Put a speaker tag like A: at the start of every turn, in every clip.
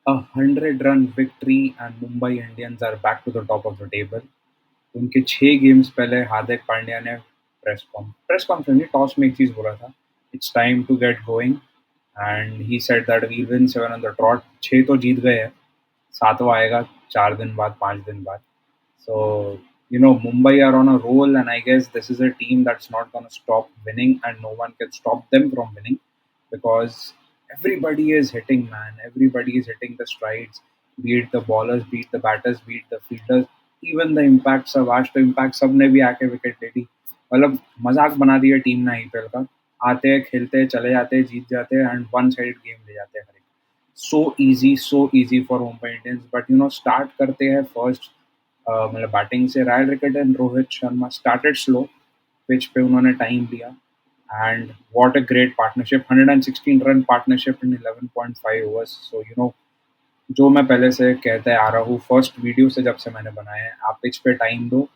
A: 100 run victory and Mumbai Indians are back to the top of the table. उनके 6 games पहले हार्दिक पांड्या ने press conference में toss में एक चीज बोला था, it's time to get going, and he said that we win 7 on the trot. 6 तो जीत गए हैं, सातवां आएगा 4 दिन बाद, 5 दिन बाद। So, Mumbai are on a roll, and I guess this is a team that's not going to stop winning, and no one can stop them from winning because everybody is hitting, man. Everybody is hitting the strides. Be it the ballers, be it the batters, be it the fielders, even the impacts of आज तो impact सबने भी आके wicket ले ली। मतलब मजाक बना दिया टीम ने आईपीएल का। आते हैं, खेलते हैं, चले जाते हैं, जीत जाते हैं, एंड वन साइड गेम ले जाते हैं हर एक। So easy for Mumbai Indians, but start करते हैं फर्स्ट मतलब बैटिंग से Ryan Rickelton and Rohit Sharma started slow. Pitch पे उन्होंने टाइम लिया, and what a great partnership, 116 run partnership in 11.5 overs. So जो मैं पहले से कहते आ रहा हूँ फर्स्ट वीडियो से, जब से मैंने बनाया है, आप पिच पे टाइम दो,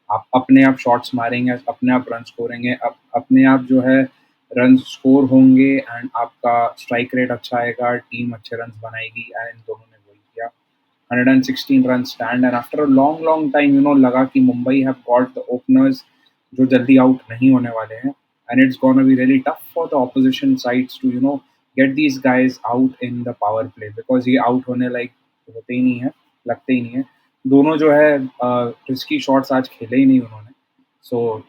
A: आप अपने आप शॉट्स मारेंगे, अपने आप रन स्कोरेंगे, अपने आप जो है रन स्कोर होंगे, एंड आपका स्ट्राइक रेट अच्छा आएगा, टीम अच्छे रन बनाएगी, एंड दोनों ने वही किया। 116 run stand, and after a long long time लगा कि Mumbai have got the openers जो जल्दी आउट नहीं होने वाले हैं, and it's gonna be really tough for the opposition sides to get these guys out in the power play, because ये out होने लाइक होते ही नहीं है, लगते ही नहीं है। दोनों जो है रिस्की शॉट्स आज खेले ही नहीं उन्होंने। So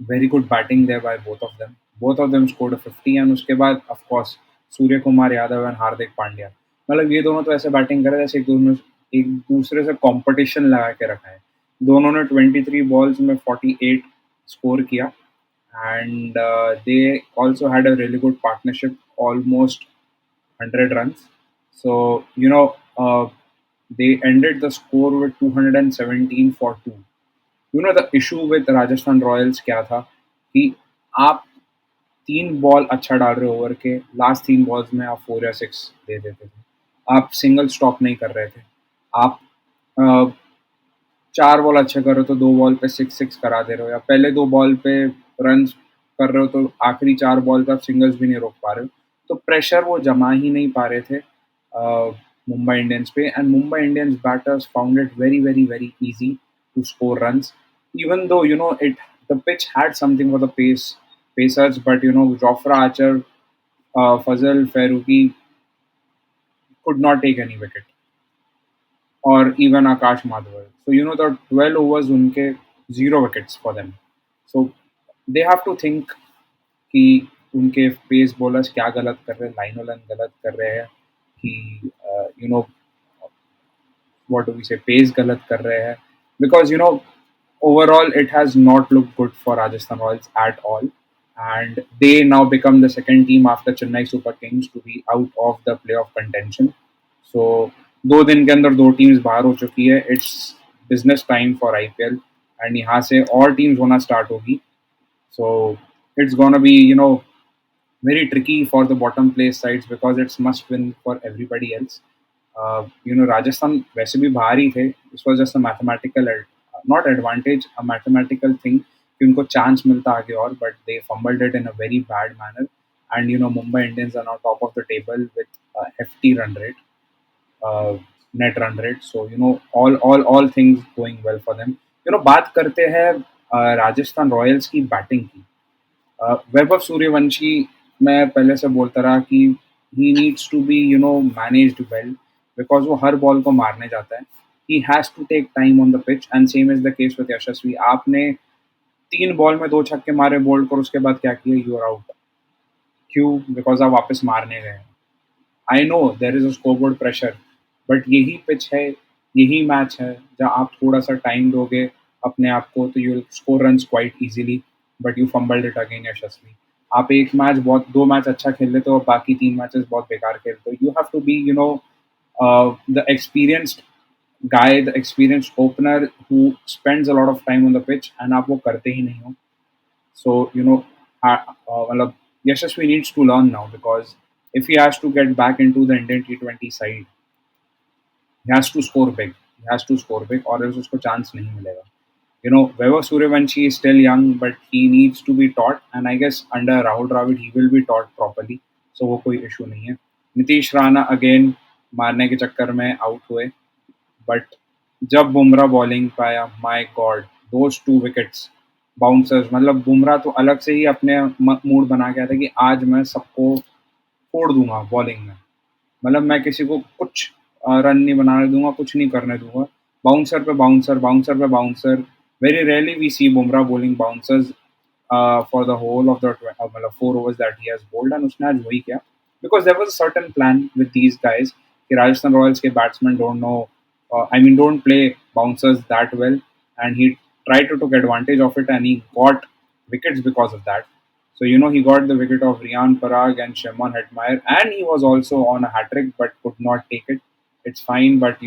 A: very good batting there by both of them scored 50, and उसके बाद of course Surya Kumar Yadav and Hardik Pandya, मतलब ये दोनों तो ऐसे बैटिंग करे जैसे एक दूसरे से कंपटीशन लगा के रखा है। दोनों ने 23 बॉल्स में 48 स्कोर किया, and they also had a really good partnership, almost 100 runs. So, they ended the score with 217 for 2. The issue with Rajasthan Royals क्या था कि आप 3 बॉल अच्छा डाल रहे हो ओवर के, लास्ट 3 बॉल्स में आप 4 या 6 दे देते थे, आप सिंगल स्टॉप नहीं कर रहे थे, आप 4 बॉल अच्छे कर रहे हो तो 2 बॉल पे 6 करा दे रहे हो, या पहले 2 बॉल पे रन कर रहे हो तो आखिरी 4 बॉल पे आप सिंगल्स भी नहीं रोक पा रहे हो। तो प्रेशर वो जमा ही नहीं पा रहे थे मुंबई इंडियंस पे, एंड Mumbai Indians batters found it very very very easy to score runs, even though it the pitch had something for the pacers, but Jofra Archer, Fazal Farooqi could not take any wicket, or even Akash Madhwal. So the 12 overs unke 0 wickets for them. So they have to think कि उनके pace bowlers क्या गलत कर रहे हैं, लाइनोलन गलत कर रहे हैं कि what do we say, pace गलत कर रहे हैं, because overall it has not looked good for Rajasthan Royals at all, and they now become the second team after Chennai Super Kings to be out of the playoff contention. So 2 दिन के अंदर 2 teams बाहर हो चुकी है, it's business time for IPL, and यहाँ से और टीम्स होना स्टार्ट होगी। So it's gonna be very tricky for the bottom place sides because it's must win for everybody else. Rajasthan वैसे भी बाहर ही थे. This was just a mathematical, not advantage, a mathematical thing कि उनको chance मिलता आगे और, but they fumbled it in a very bad manner. And Mumbai Indians are now top of the table with a hefty run rate, net run rate. So all things going well for them. बात करते हैं Rajasthan Royals की batting की। वैभव सूर्यवंशी, मैं पहले से बोलता रहा कि he needs to be managed well, because वो हर बॉल को मारने जाता है। He has to take time on the pitch, and same is the case with Yashasvi. आपने 3 बॉल में 2 छक्के मारे बोल्ड कर, उसके बाद क्या किया, यू आर आउट। क्यों? बिकॉज आप वापस मारने गए। I know there is a scoreboard pressure, but यही पिच है, यही मैच है जहाँ आप थोड़ा सा टाइम दोगे अपने आप को तो you score run quite easily, but you fumbled it again Yashasvi. आप एक मैच बहुत, 2 मैच अच्छा खेल लेते हो, बाकी 3 मैचेस बहुत बेकार खेलते हो। You have to be the experienced guy, the experienced opener who spends a lot of time on the pitch, and आप वो करते ही नहीं हो। So मतलब Yashasvi needs to learn now, because if he has to get back into the Indian T20 side, he has to score big. He has to score big, or else उसको chance नहीं मिलेगा। Vaibhav Suryavanshi is still young, but he needs to be taught, and I guess under Rahul Dravid he will be taught properly. So वो कोई issue नहीं है। Nitish Rana again मारने के चक्कर में आउट हुए, बट जब बुमराह बॉलिंग पे आया, my God, those 2 wickets, bouncers, मतलब बुमराह तो अलग से ही अपने मूड बना के आया था कि आज मैं सबको फोड़ दूंगा बॉलिंग में। मतलब मैं किसी को कुछ रन नहीं बनाने दूंगा, कुछ नहीं करने दूंगा। बाउंसर पे बाउंसर, बाउंसर पे bouncer. Very rarely we see Bumrah bowling bouncers for the whole of the मतलब 4 overs that he has bowled, and उसने आज वही किया because there was a certain plan with these guys कि राजस्थान रॉयल्स के batsman don't know, I mean don't play bouncers that well, and he tried to took advantage of it and he got wickets because of that. So, he got the wicket of Rian Parag and Shimon Hetmeyer, and he was also on a hat trick but could not take it. It's fine, but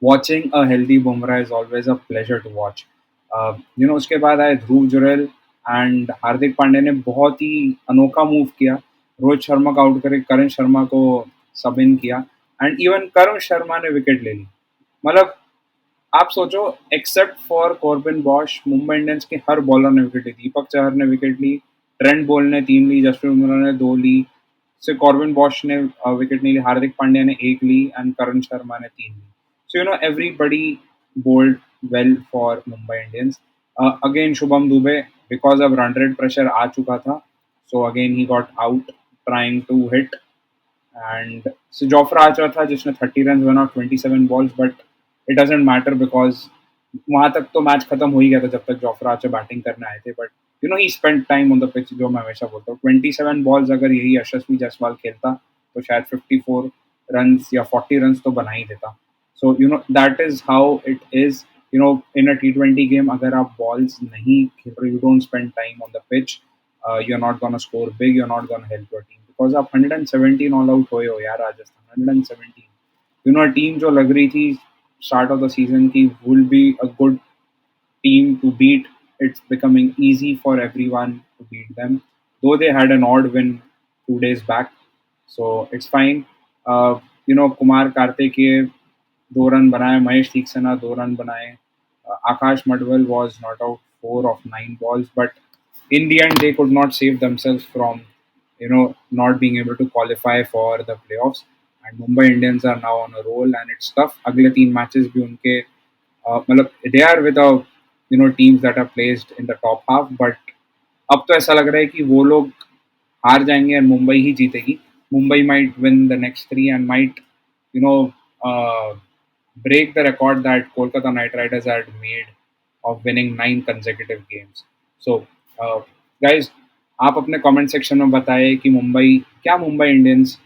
A: watching a healthy Bumrah is always a pleasure to watch. उसके बाद आए ध्रुव Jurel and Hardik Pandya ने बहुत ही अनोखा move किया। रोहित शर्मा को out करके करण शर्मा को सब इन किया, एंड इवन करण शर्मा ने विकेट ले ली। मतलब आप सोचो, except for Corbin Bosch, Mumbai Indians के हर बॉलर ने विकेट ली। दीपक चहर ने विकेट ली, ट्रेंट बोल्ट ने 3 ली, जसप्रीत बुमराह ने 2 ली, से कॉर्बिन बॉश ने विकेट नहीं ली, हार्दिक पांड्या ने 1 ली एंड करण शर्मा ने 3 ली। So everybody bowled well for Mumbai Indians. Again Shubham Dube, because अब रन रेट प्रेशर आ चुका था, so again he got out trying to hit, and so Jofra Archer था जिसने 30 रन बना 27 balls, but it doesn't matter because वहां तक तो मैच खत्म हो ही गया था जब तक जोफ्रा आर्चर बैटिंग करने आए थे। But he spend time on the pitch, जो मैं हमेशा बोलता हूँ। 27 बॉल्स अगर यही यशस्वी जायसवाल खेलता तो शायद 54 रन या 40 रन तो बना ही देता। So that is how it is. In a T20 game अगर आप बॉल्स नहीं खेल रहे, you don't spend time on the pitch, you're not going to score big, you're not going to help your team because आप 117 all out हुए हो यार Rajasthan, 117। Team जो लग रही थी स्टार्ट ऑफ द सीजन की will be a good team to beat, it's becoming easy for everyone to beat them. Though they had an odd win 2 days back, so it's fine. Kumar Kartikeya 2 run बनाए, Mahesh तीक्सना 2 run बनाए, Akash Madwal was not out 4 of 9 balls, but in the end they could not save themselves from not being able to qualify for the playoffs. And Mumbai Indians are now on a roll, and it's tough. अगले 3 matches भी उनके मतलब they are with teams that are placed in the top half, but अब तो ऐसा लग रहा है कि वो लोग हार जाएंगे एंड मुंबई ही जीतेगी। Mumbai might win the next 3 and might you know break the record that Kolkata Knight Riders had made of winning 9 consecutive games. So, guys, आप अपने कमेंट सेक्शन में बताएं कि मुंबई इंडियंस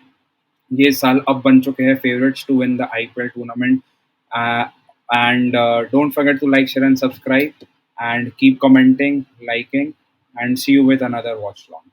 A: ये साल अब बन चुके हैं favorites to win the IPL tournament. And don't forget to like, share, and subscribe, and keep commenting, liking, and see you with another watch long.